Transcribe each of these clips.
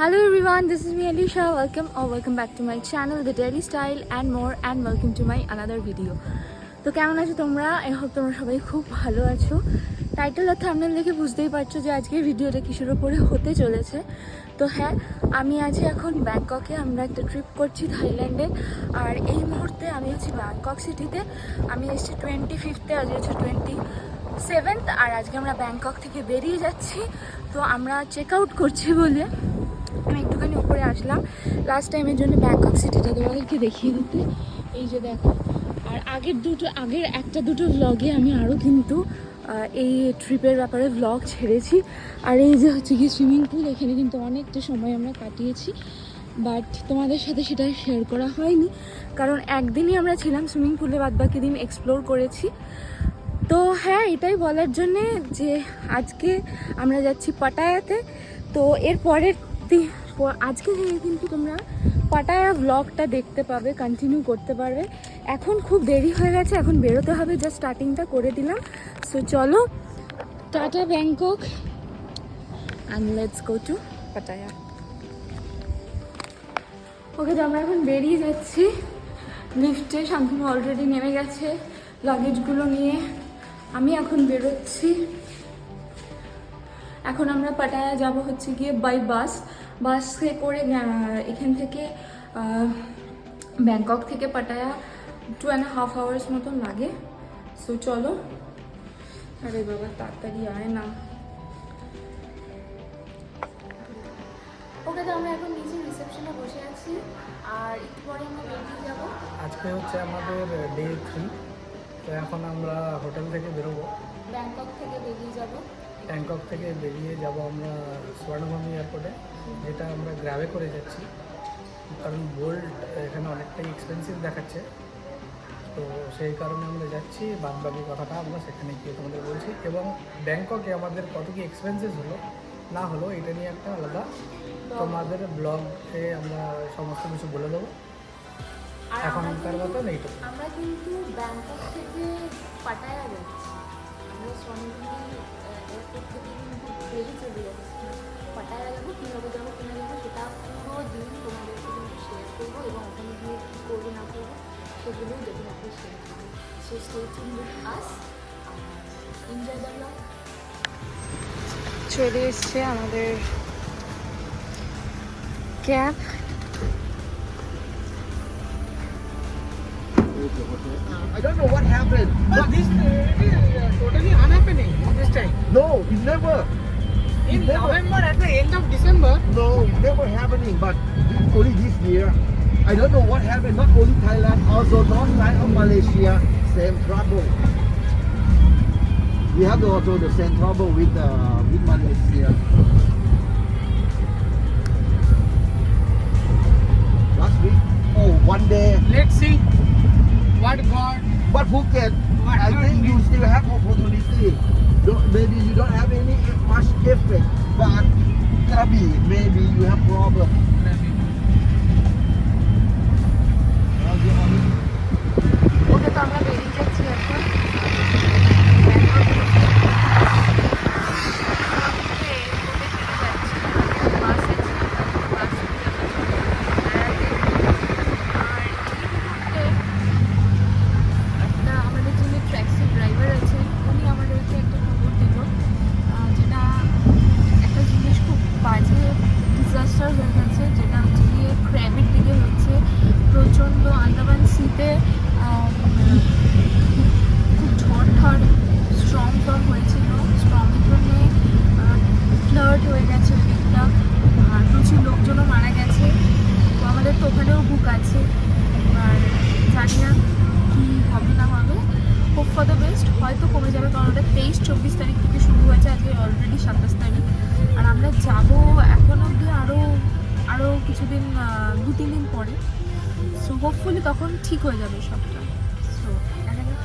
Hello everyone, this is me Alisha. Welcome back to my channel, The Daily Style and More, and welcome to my another video. তো কেমন আছো তোমরা? I hope তোমরা সবাই খুব ভালো আছো। টাইটেল আর থাম্বনেল দেখে বুঝতেই পারছো যে আজকের ভিডিওটা কিসের উপরে হতে চলেছে। তো হ্যাঁ, আমি আছি এখন ব্যাংককে। আমরা একটা ট্রিপ করছি থাইল্যান্ডে। আর এই মুহূর্তে আমি আছি ব্যাংকক সিটিতে। আমি এসেছি 25th, আজ হচ্ছে 27th। আর আজকে আমরা ব্যাংকক থেকে বেরিয়ে যাচ্ছি। তো আমরা চেক আউট করছি বলে আমি একটুখানি উপরে আসলাম লাস্ট টাইমের জন্য ব্যাংকক সিটিটা তোমাদেরকে দেখিয়ে দিতে। এই যে দেখো, আর আগের একটা দুটো ভ্লগে আমি আরও কিন্তু এই ট্রিপের ব্যাপারে ভ্লগ ছেড়েছি। আর এই যে হচ্ছে কি সুইমিং পুল, এখানে কিন্তু অনেকটা সময় আমরা কাটিয়েছি, বাট তোমাদের সাথে সেটা শেয়ার করা হয়নি কারণ একদিনই আমরা ছিলাম সুইমিং পুলে, বাদবাকি দিন এক্সপ্লোর করেছি। তো হ্যাঁ, এটাই বলার জন্যে যে আজকে আমরা যাচ্ছি পাটায়াতে। তো এর পরের আজকে কিন্তু তোমরা পাটায়া ব্লগটা দেখতে পাবে, কন্টিনিউ করতে পারবে। এখন খুব দেরি হয়ে গেছে, এখন বেরোতে হবে, জাস্ট স্টার্টিংটা করে দিলাম। সো চলো, ta-ta Bangkok and let's go to Pattaya. Okay, তো আমরা এখন বেরিয়ে যাচ্ছি লিফটে। শান্তনু অলরেডি নেমে গেছে লাগেজগুলো নিয়ে। আমি এখন বেরোচ্ছি। এখন আমরা পাটায়া যাব হচ্ছে গিয়ে বাই বাসে করে। এখান থেকে ব্যাংকক থেকে পাটায়া 2.5 hours মতন লাগে। সো চলো। আরে বাবা, তাড়াতাড়ি আয় না। ওকে, তো আমরা এখন নিচে রিসেপশনে বসে আছি, আর একটু পরে আমরা বেরিয়ে যাবো। আজকে হচ্ছে আমাদের ডে 3। তো এখন আমরা হোটেল থেকে বেরোবো, ব্যাংকক থেকে বেরিয়ে যাব। ব্যাংকক থেকে বেরিয়ে যাব আমরা স্বর্ণভূমি এয়ারপোর্টে, যেটা আমরা গ্র্যাবে করে যাচ্ছি কারণ বোল্ট এখানে অনেকটাই এক্সপেন্সিভ দেখাচ্ছে। তো সেই কারণে আমরা যাচ্ছি, বাদবাকি কথাটা আমরা সেখানে গিয়ে তোমাদের বলছি। এবং ব্যাংককে আমাদের কত কি এক্সপেন্সেস হলো না হলো এটা নিয়ে একটা আলাদা তোমাদের ব্লগে আমরা সমস্ত কিছু বলে দেবো। এখনকার মতন এইটুকু। আমরা কিন্তু ব্যাংকক থেকে পাটায়া যাচ্ছি। আমরা স্বর্ণভূমি এয়ারপোর্ট থেকে কিন্তু বেরিয়ে চলে যাচ্ছি। পাটায়া যাবো, কীভাবে যাবো সেটা পুরো দিন তোমাদেরকে কিন্তু শেয়ার করবো, এবং ওখানে গিয়ে কী করবো না করবো সেগুলোও ডেফিনেটলি শেয়ার করবো। So stay tuned with us, enjoy the blog. চলে এসছে আমাদের cab. I don't know what happened. But this is totally unhappening this time. No, it never. In November, at the end of December. No, it never happening. But only this year, I don't know what happened. Not only Thailand, also north side of Malaysia, same trouble. We have also the same trouble with Malaysia. Last week, one day. Let's see what God. But Phuket, I think you still have opportunity. Maybe you don't have any much effect, but Krabi, maybe you have problem. ওকে, তো আমরা বেরিয়ে যাচ্ছি এখন। আমাদের যিনি taxi driver আছেন, উনি আমাদেরকে একটা খবর দিল, যেটা একটা জিনিস খুব বাজে ডিজাস্টার হয়ে গেছে, যেটা হচ্ছে গিয়ে ক্র্যাবের দিকে হচ্ছে। প্রচণ্ড আন্দামান সিতে খুব ঝড় স্ট্রং হয়েছিল। স্ট্রংয়ের জন্যে ফ্লাড হয়ে গেছে ওই দিকটা, আর প্রচুর লোকজনও মারা গেছে। তো আমাদের তো ওখানেও বুক আছে, আর জানি না কী হবে না হবে। হোপ ফর দ্য বেস্ট, হয়তো কমে যাবে কারণ ওটা 23-24 তারিখ থেকে শুরু হয়েছে, আজকে অলরেডি 27 তারিখ। আর আমরা যাবো এখন অবধি আরও কিছুদিন, 2-3 দিন পরে। সো হোপফুলি তখন ঠিক হয়ে যাবে সবটা। সো দেখা যাক।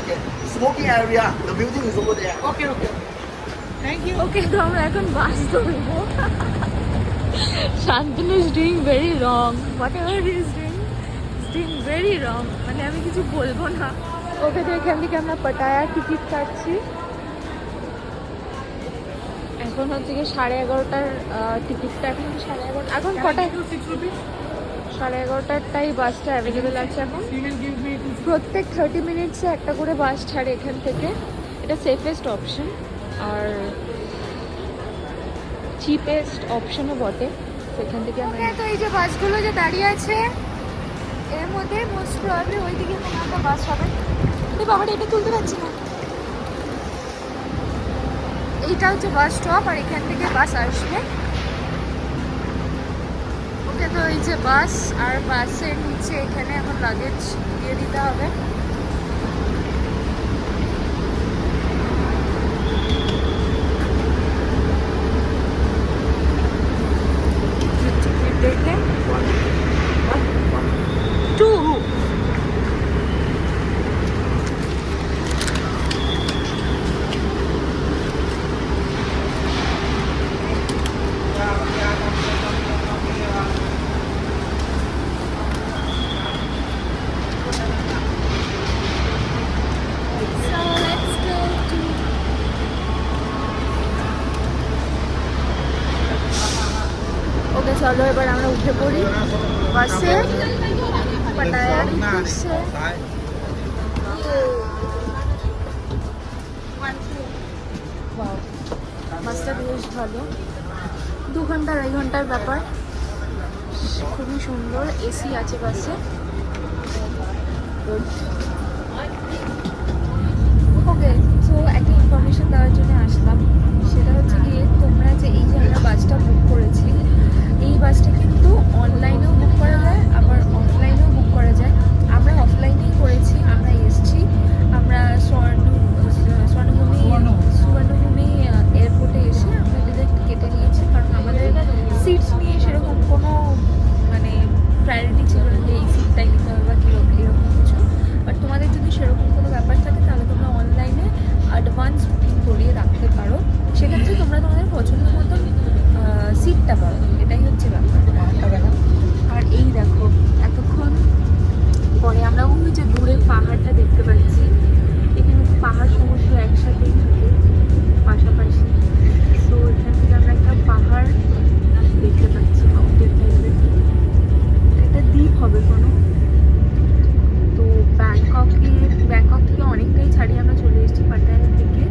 like a smoking area. The building is over there. Okay okay thank you okay, তো আমরা এখন বাস ধরবো। Shantanu is doing very wrong, whatever he is doing very wrong, মানে আমি কিছু বলবো না। ওকে, তো এখান থেকে আমরা পাটায়া টিকিট কাটছি। এখন হচ্ছে কি 11:30টার টিকিটটা, এখন 11:30, এখন কটায়? 11:30টাই বাসটা অ্যাভেলেবেল আছে এখন। প্রত্যেক 30 মিনিটসে একটা করে বাস ছাড়ে এখান থেকে। এটা সেফেস্ট অপশন আর চিপেস্ট অপশনও বটে। সেখান থেকে আমরা, তো এই যে বাসগুলো যে দাঁড়িয়ে আছে এর মধ্যে মোস্ট প্রবাবলি ওইদিকে কোনো একটা বাস হবে। তো বাবাটা এটা তুলতে পারছি না। এইটা হচ্ছে বাস স্টপ আর এখান থেকে বাস আসবে। ওকে, তো এই যে বাস, আর বাসের নিচে এখানে এখন লাগেজ দিয়ে দিতে হবে। দেখলে 2 ওকে, চলো এবার আমরা উঠে পড়ি বাসে পাটায়ার উদ্দেশ্যে। Wow, বাসটা বেশ ভালো, 2 ঘন্টা 2.5 ঘন্টার ব্যাপার। খুবই সুন্দর, এসি আছে বাসে। ওকে, তো একটা ইনফরমেশন দেওয়ার জন্য আসলাম, সেটা হচ্ছে গিয়ে তোমরা যে এই যে আমরা বাসটা বুক করেছি, এই বাসটা কিন্তু অনলাইনেও বুক করা যায় আবার অফলাইনেও বুক করা যায়। আমরা অফলাইনেই করেছি। আমরা এসছি, আমরা সুবর্ণভূমি এয়ারপোর্টে এসে আমরা ডিরেক্ট কেটে নিয়েছি, কারণ আমাদের সিটস নিয়ে সেরকম কোনো মানে প্রায়োরিটি ছিল না যে এই সিটটাই নিতে হবে বা এরকম কিছু। বাট তোমাদের যদি সেরকম কোনো ব্যাপার থাকে তাহলে তোমরা অনলাইনে অ্যাডভান্স বুকিং করিয়ে রাখতে পারো। সেক্ষেত্রে তোমরা তোমাদের পছন্দ মতন সিটটা পাও, এটাই হচ্ছে ব্যাপার। আর এই দেখো, এতক্ষণ পরে আমরা ওই যে দূরে পাহাড়টা দেখতে পাচ্ছি। এখানে পাহাড় সমস্ত একসাথেই থাকে পাশাপাশি। তো এখান থেকে আমরা একটা পাহাড় দেখতে পাচ্ছি, মাউন্টেন টাইপের। এটা দ্বীপ হবে কোনো। তো ব্যাংকক থেকে অনেকটাই ছাড়িয়ে আমরা চলে এসেছি পাটায়ার থেকে।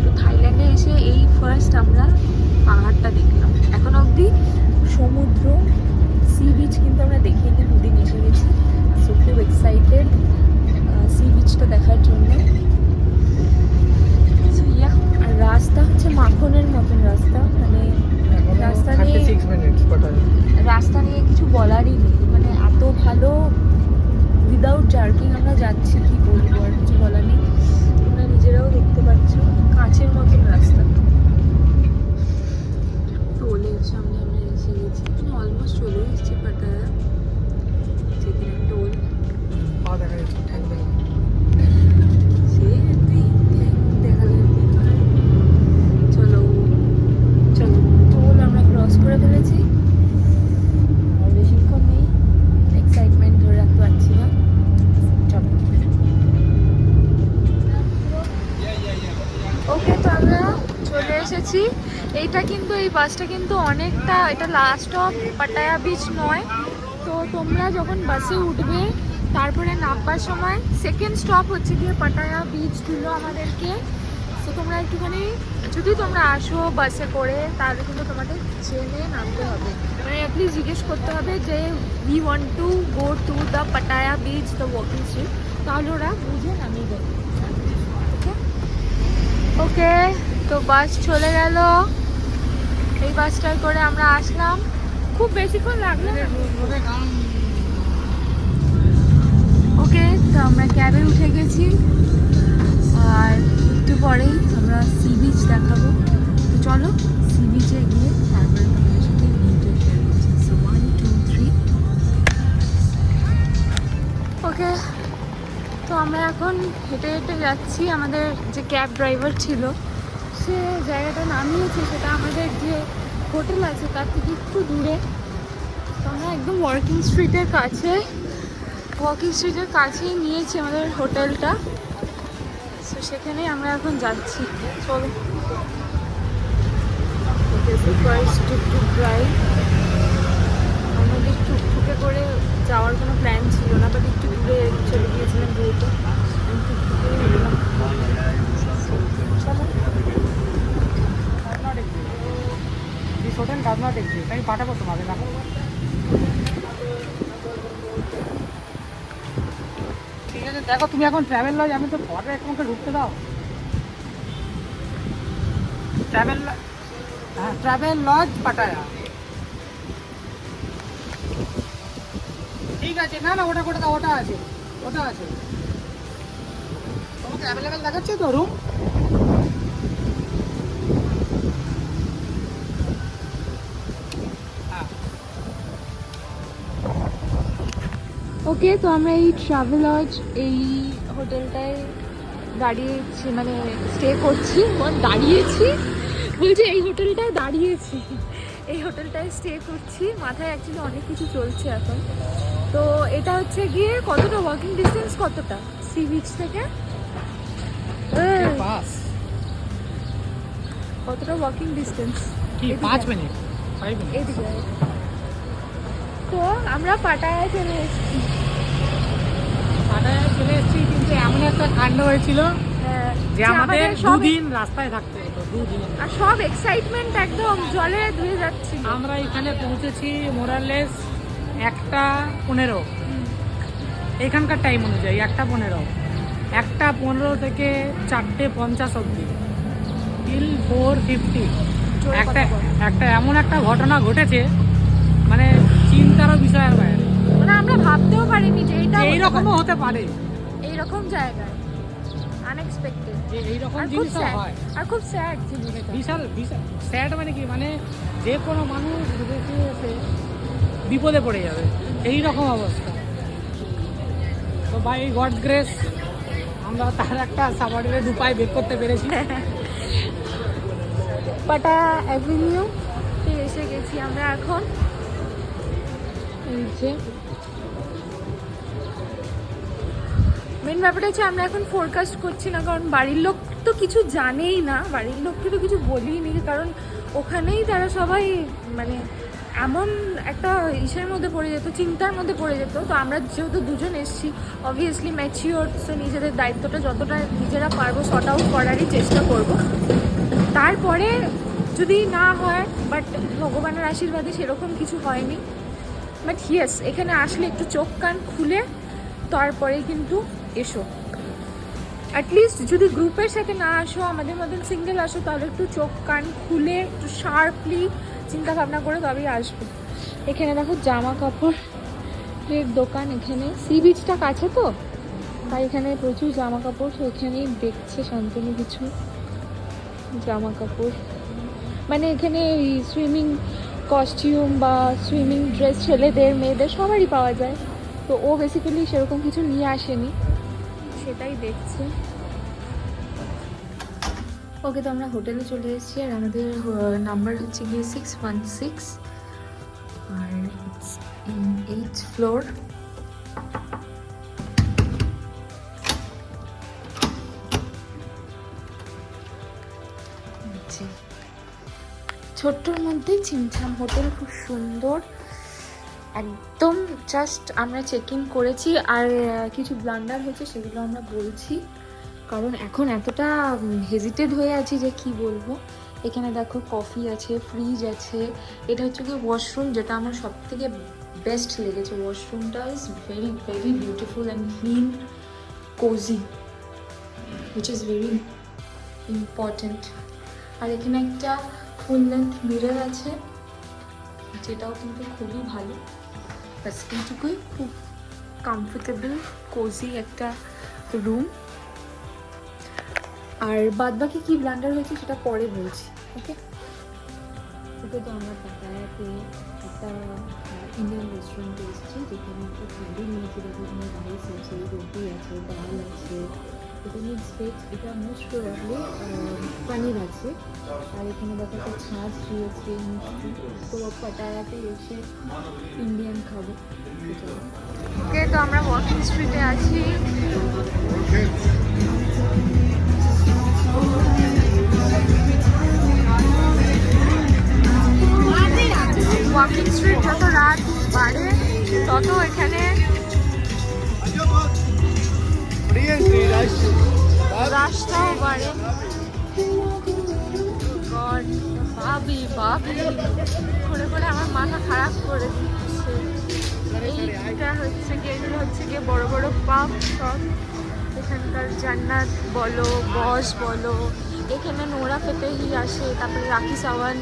তো থাইল্যান্ডে এসে এই ফার্স্ট আমরা পাহাড়টা দেখলাম। এখন অবধি সমুদ্র, সি বিচ কিন্তু আমরা দেখিনি, 2 দিন এসে গেছি। সো খুব এক্সাইটেড সি বিচটা দেখার জন্য। আর রাস্তা হচ্ছে মাখনের মতন রাস্তা, মানে রাস্তা নিয়ে কিছু বলারই নেই, মানে এত ভালো। উইদাউট জার্কিং আমরা যাচ্ছি, কি বলবো, আর কিছু বলার নেই। তোমরা নিজেরাও দেখতে পাচ্ছ কাঁচের মতন রাস্তা। টোলের সামনে আমরা এসে গেছি, মানে অলমোস্ট চলে এসেছি পাটায়া, যেখানে টোল। দেখা যাচ্ছে ঠ্যাং দেখা সে তুই দেখালে চলো চলো, টোল আমরা ক্রস করে ফেলেছি। আর বেশিক্ষণ নেই, এক্সাইটমেন্ট ধরে রাখতে পারছি না। চলো। ওকে, তো আমরা চলে এসেছি। এইটা কিন্তু, এই বাসটা কিন্তু অনেকটা, এটা লাস্ট স্টপ পাটায়া বিচ নয়। তো তোমরা যখন বাসে উঠবে তারপরে নামবার সময় সেকেন্ড স্টপ হচ্ছে গিয়ে পাটায়া বিচ দিল আমাদেরকে। তো তোমরা একটুখানি, যদি তোমরা আসো বাসে করে, তাহলে কিন্তু তোমাদের ট্রেনে নামতে হবে, মানে অ্যাটলিস্ট জিজ্ঞেস করতে হবে যে we want to go to the Pattaya beach, the walking street, তাহলে ওরা বুঝে নামিয়ে দেবে। ওকে ওকে, তো বাস চলে গেল। এই বাসটায় করে আমরা আসলাম, খুব বেশিক্ষণ লাগলো না। ওকে, তো আমরা ক্যাবে উঠে গেছি, আর একটু পরেই আমরা সি বিচ দেখাবো। তো চলো সি বিচে গিয়ে তারপরে তোমাদের সাথে ভিডিও শেয়ার করছি। সো 1 2 3। ওকে, তো আমরা এখন হেঁটে হেঁটে যাচ্ছি। আমাদের যে ক্যাব ড্রাইভার ছিল সে জায়গাটা নামিয়েছে, সেটা আমাদের যে হোটেল আছে তার থেকে একটু দূরে। তো আমরা একদম ওয়াকিং স্ট্রিটের কাছেই নিয়েছি আমাদের হোটেলটা। তো সেখানেই আমরা এখন যাচ্ছি। চলো টুকটুক ড্রাইভ। আমাদের টুকটুকে করে যাওয়ার কোনো প্ল্যান ছিল না, বাট একটু দূরে চলে গিয়েছিলাম যেহেতু আমি টুকটুকেই নিলাম। চলো। This hotel does not exist, আমি পাঠাবো তোমাদের না। ঠিক আছে, দেখো তুমি এখন ট্রাভেল লজ, আমি তো পরে তোমাকে ঢুকতে দাও। Travel lodge Pattaya. ঠিক আছে, না না ওটা করে দাও, ওটা আছে। তোমাকে অ্যাভেলেবেল দেখাচ্ছে তো রুম? ওকে, তো আমরা এই ট্রাভেলজ এই হোটেলটায় দাঁড়িয়েছি, মানে স্টে করছি। বলছি এই হোটেলটায় স্টে করছি। মাথায় অ্যাকচুয়ালি অনেক কিছু চলছে এখন। তো এটা হচ্ছে গিয়ে কতটা ওয়াকিং ডিস্টেন্স, কতটা সি বিচ থেকে কতটা ওয়াকিং ডিস্টেন্স? 5 minute, 5 minute. এইদিকে। তো আমরা পাটায়ায় চলে এসেছি। কিন্তু এমন একটা কাণ্ড হয়েছিল যে আমাদের সব 2 দিন রাস্তায় থাকতে হতো, 2 দিন। আর সব এক্সাইটমেন্ট একদম জলে ধুয়ে যাচ্ছিল। আমরা এখানে পৌঁছেছি মোরালেস 1:15 এখানকার টাইম অনুযায়ী। 1:15 থেকে 4:50 অবধি টিল 4:50। একটা এমন একটা ঘটনা ঘটেছে, মানে চিন্তারও বিষয়ের বাইরে। মানে আমরা ভাবতেও পারিনি যে এটা এইরকমও হতে পারে, এইরকম জায়গায় আনএক্সপেক্টেড যে এইরকম জিনিসও হয়। আর খুব স্যাড জিনিস, বিশাল স্যাড। মানে কি, মানে যে কোনো মানুষ দেখে এসে বিপদে পড়ে যাবে, এই রকম অবস্থা। তো বাই গডস গ্রেস আমরা তার একটা সাবঅর্ডিনেট উপায় বের করতে পেরেছি। পাটায়া অ্যাভিনিউ এসে গেছি আমরা এখন। এই যে মেন ব্যাপারটা হচ্ছে আমরা এখন ফোরকাস্ট করছি না, কারণ বাড়ির লোক তো কিছু জানেই না, বাড়ির লোককে তো কিছু বলিনি, কারণ ওখানেই তারা সবাই মানে এমন একটা ইসের মধ্যে পড়ে যেত, চিন্তার মধ্যে পড়ে যেত। তো আমরা যেহেতু দুজন এসেছি, অবভিয়াসলি ম্যাচিওর, তো নিজেদের দায়িত্বটা যতটা নিজেরা পারবো শর্ট আউট করারই চেষ্টা করব। তারপরে যদি না হয়, বাট ভগবানের আশীর্বাদে সেরকম কিছু হয়নি। বাট ইয়েস, এখানে আসলে একটু চোখ কান খুলে তারপরে কিন্তু এসো। অ্যাটলিস্ট যদি গ্রুপের সাথে না আসো, আমাদের মতন সিঙ্গেল আসো, তাহলে একটু চোখ কান খুলে একটু শার্পলি চিন্তা ভাবনা করে তবেই আসবে। এখানে দেখো জামা কাপড়ের দোকান, এখানে সি বিচটা কাছে তো তাই এখানে প্রচুর জামা কাপড়। তো এখানেই দেখছে শান্তনু কিছু জামা কাপড়, মানে এখানে সুইমিং কস্টিউম বা সুইমিং ড্রেস ছেলেদের মেয়েদের সবারই পাওয়া যায়। তো ও বেসিক্যালি সেরকম কিছু নিয়ে আসেনি, সেটাই দেখছে। ওকে, তো আমরা হোটেলে চলে এসেছি আর আমাদের নাম্বার হচ্ছে গিয়ে 616 আর ইটস ইন 8th ফ্লোর। ছোট্টর মধ্যে ছিমছাম হোটেল, খুব সুন্দর একদম। জাস্ট আমরা চেক ইন করেছি আর কিছু ব্লান্ডার হয়েছে সেগুলো আমরা বলছি, কারণ এখন এতটা হেজিটেড হয়ে আছি যে কি বলবো। এখানে দেখো কফি আছে, ফ্রিজ আছে, এটা হচ্ছে কি ওয়াশরুম, যেটা আমার সব থেকে বেস্ট লেগেছে। ওয়াশরুমটা is very very beautiful and clean, cosy, which is very important. আর এখানে একটা ফুল লেন্থ মিরর আছে, যেটাও কিন্তু খুবই ভালো। ব্যাস এইটুকুই, খুব কমফোর্টেবল কোজি একটা রুম। আর বাদ বাকি কি ব্লান্ডার হয়েছে সেটা পরে বলছি। ওকে, তো আমরা পাটায়াতে একটা ইন্ডিয়ান রেস্টুরেন্টে এসেছি, যেখানে একটা থালি নিয়েছি। দেখো এখানে রাইস আছে, রুটি আছে, ডাল আছে, এখানে ভেজ, এটা মোস্ট প্রবাবলি পনির আছে। আর এখানে দেখো একটা ছাঁচ দিয়েছে, মিষ্টি। তো পাটায়াতে এসে ইন্ডিয়ান খাবো। ওকে, তো আমরা ওয়াকিং স্ট্রিটে আছি। ওয়াকিং স্ট্রিট যত রাত বাড়ে তত এখানে রাস্তাও বাড়ে। God, ভাবি করে করে আমার মাথা খারাপ করে দিচ্ছে। এইটা হচ্ছে গিয়ে, এগুলো হচ্ছে গিয়ে বড় বড় পাব সব। এখানকার জান্নাত বলো, বস বলো, এখানে নোরা ফতেহি আসে, তারপরে রাখি সাওয়ান,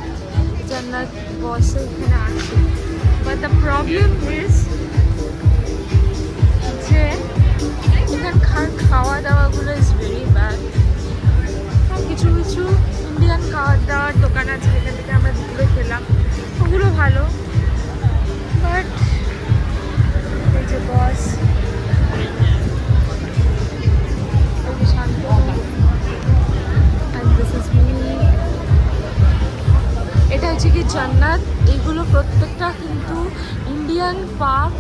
জান্নাত বস এখানে আসে। বাট দ্য প্রবলেম ইজ যে এখানকার খাওয়া দাওয়াগুলো ইজ ভেরি ব্যাড। কিছু কিছু ইন্ডিয়ান খাওয়া দাওয়ার দোকান আছে যেখান থেকে আমরা দুপুরে খেলাম, ওগুলো ভালো। বাট এই যে বস, এই যে শান্ত, and this is me. এটা হচ্ছে কি জান্নাত। এইগুলো প্রত্যেকটা কিন্তু ইন্ডিয়ান পাব।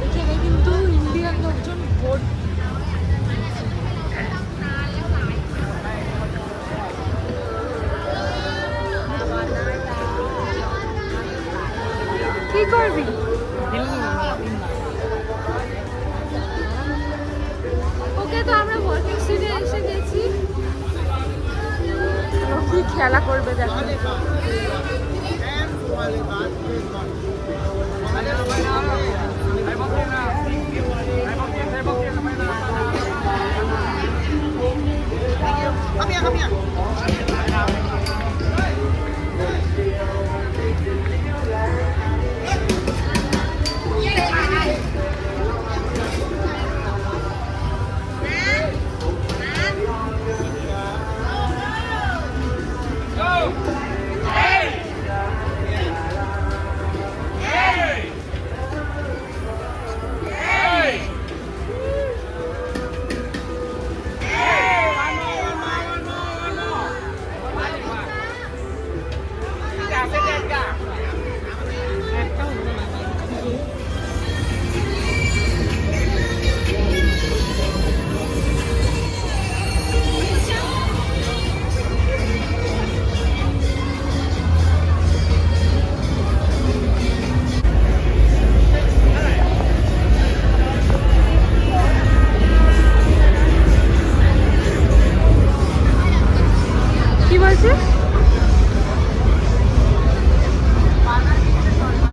এখানে কিন্তু ইন্ডিয়ান লোকজন ভোট কি করবি। ওকে, তো আমরা ওয়াকিং স্ট্রিটে এসে গেছি। ও কি খেলা করবে দেখো। Come here.